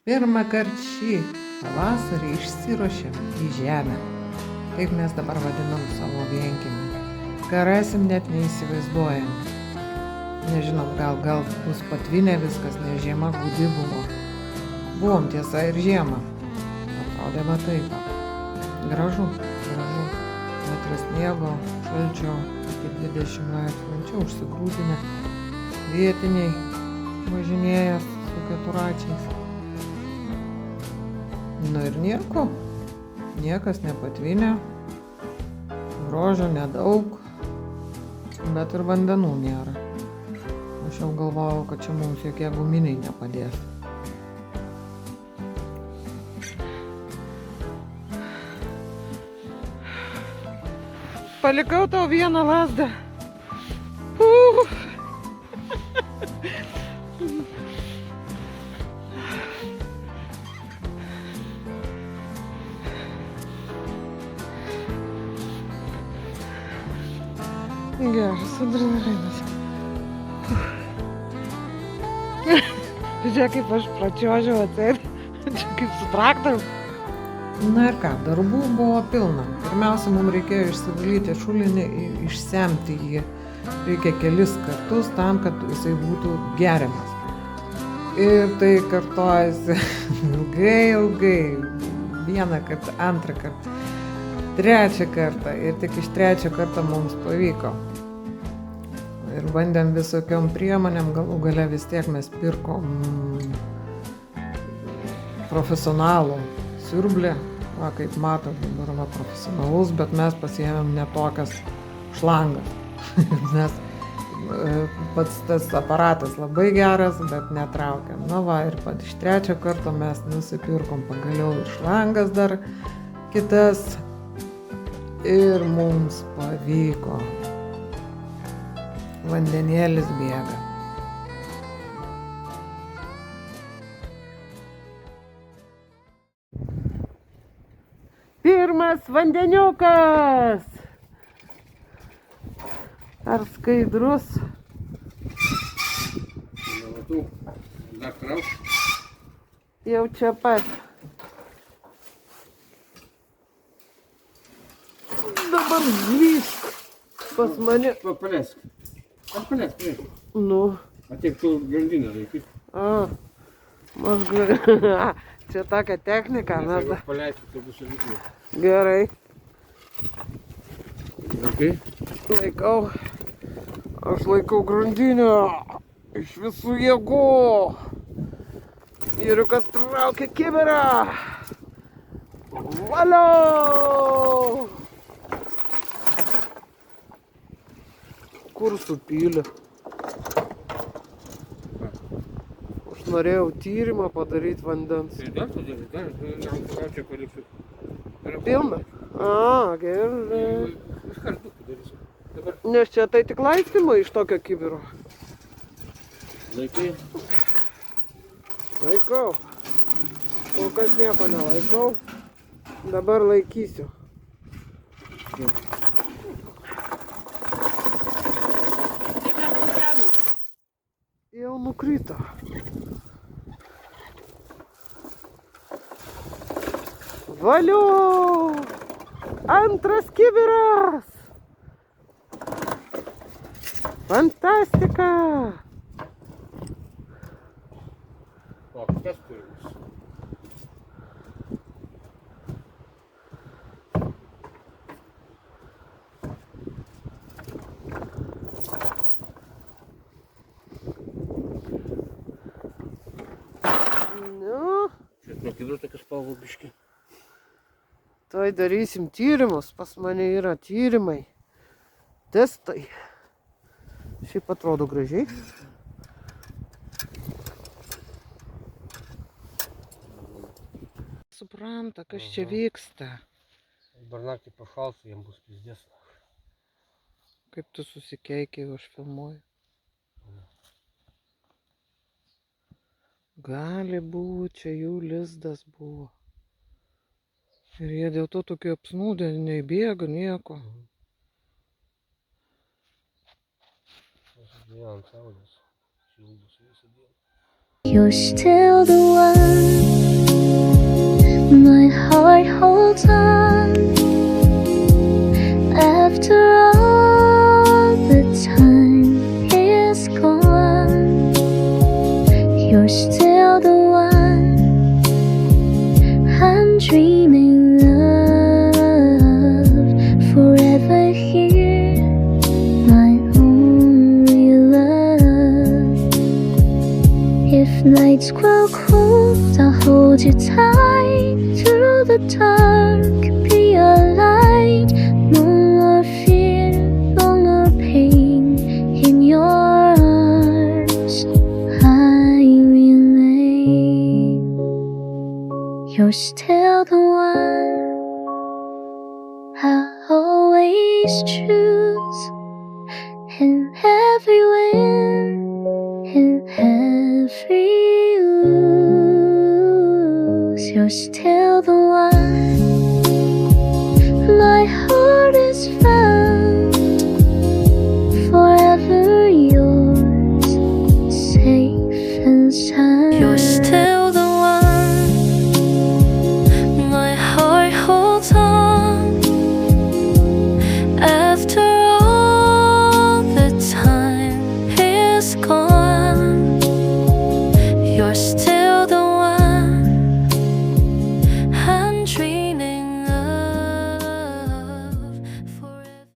Pirmą kartą šį pavasarį išsiruošėm į žemę. Taip mes dabar vadinam savo vienkiemį. Ką rasim, net neįsivaizduojam. Nežinom, gal bus patvinę viskas, nes žiema gūdi buvo. Buvom tiesa ir žiemą. Atrodė va taip. Gražu. Metras sniego, šalčio, iki 20 laipsnių. Čia užsigrūdinę. Vietiniai važinėja su keturračiais. Nu ir nieko. Niekas nepatvinę. Grožio nedaug. Bet ir vandenų nėra. Aš jau galvojau, kad čia mums jokie guminiai nepadės. Palikau tau vieną lazdą. Geras adrenalinas. Žiūrėk, kaip aš pračiuožiau atseit. Čia kaip su traktoriu. Na ir ką, darbų buvo pilna. Pirmiausia, mums reikėjo išsivalyti šulinį ir išsemti jį. Reikia kelis kartus tam, kad jisai būtų geriamas. Ir tai kartojasi ilgai. Vieną kartą, antrą kartą, trečią kartą. Ir tik iš trečio karto mums pavyko. Ir bandėm visokiom priemonėm, galų gale vis tiek mes pirkom profesionalų siurblį. Va, kaip matot, dabar va profesionalus, bet mes pasiėmėm ne tokias šlangas. Nes pats tas aparatas labai geras, bet netraukiam. Na va, ir pat iš trečio karto mes nusipirkom pagaliau ir šlangas dar kitas. Ir mums pavyko. Vandenėlis bėga. Pirmas vandeniukas! Ar skaidrus? Jau čia pat. Dabar zvysk pas mane. Paleisk. Paleisk. Nu. Tiek tu grandinę laikyk. Čia tokia technika. Jeigu paleisi, tai bus šaliklė. Gerai. Laikai? Laikau. Aš laikau grandinę. Iš visų jėgų. Vyrukas traukia kibirą. Valio! Kur supylė? Aš norėjau tyrimą padaryti vandens. Tai dar dar čia paliksiu. Pilna? Gerai. Iš kartų padarysiu. Dabar Nes čia tai tik laistymai iš tokio kibiro. laikai. Laikau. Kol kas nieko nelaikau. Dabar laikysiu. Jau nukrito. Valio! Antras kibiras! Fantastika! O, kas turimas? Nu, Čia nuo kibiro tokias spalvų biški. tai darysim tyrimus. Pas mane yra tyrimai. Testai. Šiaip atrodo gražiai. Supranta, kas čia vyksta. Dabar naktį pašalsiu, jam bus pizdės. Kaip tu susikeikiai, aš filmuoju. Gali būti, čia jų lizdas buvo. Ir jie dėl to tokie apsnūdę, nei bėga, nieko. Ant saulės, šildosi visą dieną. You're still the one still the one I'm dreaming of, forever here, my only love. If nights grow cold, I'll hold you tight through the dark, be a light. No more fear, no more pain in your arms. I remain. You're still the one I always choose, in every win, in every lose. You're still the one